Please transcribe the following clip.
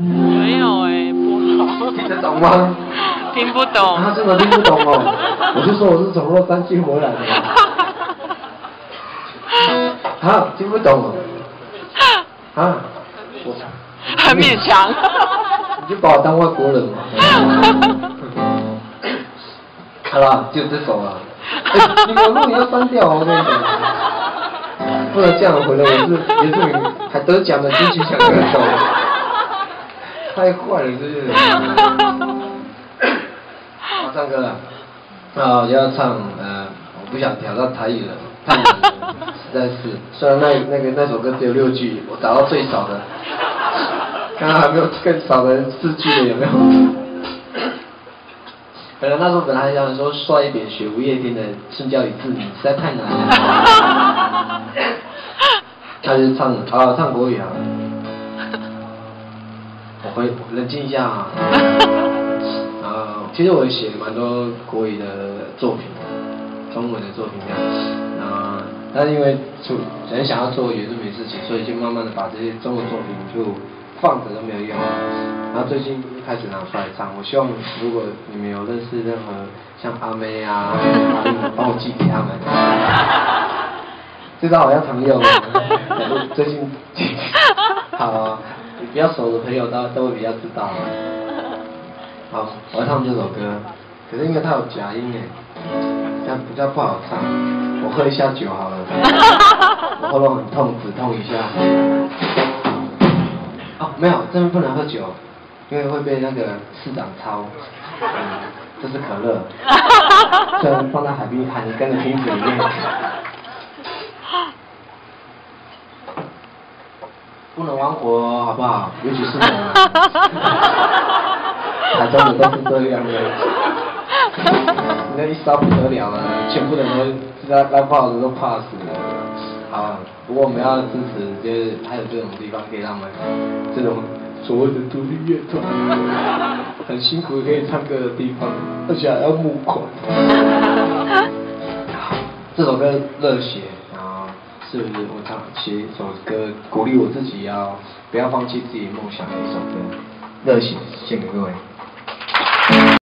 没有哎，不好。听得懂吗？听不懂。他真的听不懂哦。我就说我是从洛杉矶回来的。啊，听不懂哦。啊，我。很勉强。你就把我当外国人嘛。好啦，就这首了。你们录影要删掉哦，我跟你讲。不能这样回来，我是原住民还得奖的金曲奖歌手。太坏了，这些人。我唱歌了。啊，要唱我不想挑战台语了，太难了，实在是。虽然那首歌只有6句，我找到最少的。刚刚还没有更少的4句的有没有？本来那时候还想说帅一点学吴业天的《春娇与志明》，实在太难了。他就唱国语啊。我冷静一下啊。其实我也写蛮多国语的作品，中文的作品这样。但是因为很想要做原住民事情，所以就慢慢的把这些中文作品就放着都没有用。然后最近开始拿出来唱。我希望如果你们有认识任何像阿妹啊、阿玲，帮我寄给他们。这招好像常用。最近好啊，比较熟的朋友都会比较知道。好，我要唱这首歌，可是因为它有假音这样比较不好唱。我喝一下酒好了，我喉咙很痛，止痛一下。哦，没有，这边不能喝酒，因为会被那个市长抄。这是可乐，虽然放在海尼根的瓶子里面。不能玩火，好不好？尤其是我。台中的都是这样的，那一烧不得了了，全部人都拉炮的都怕死了。好，不过我们要支持，就是还有这种地方可以让我们这种所谓的独立乐团，很辛苦可以唱歌的地方，而且还要募款。这首歌热血，然后是不是我写一首歌，鼓励我自己不要放弃自己梦想的一首歌，热血献给各位。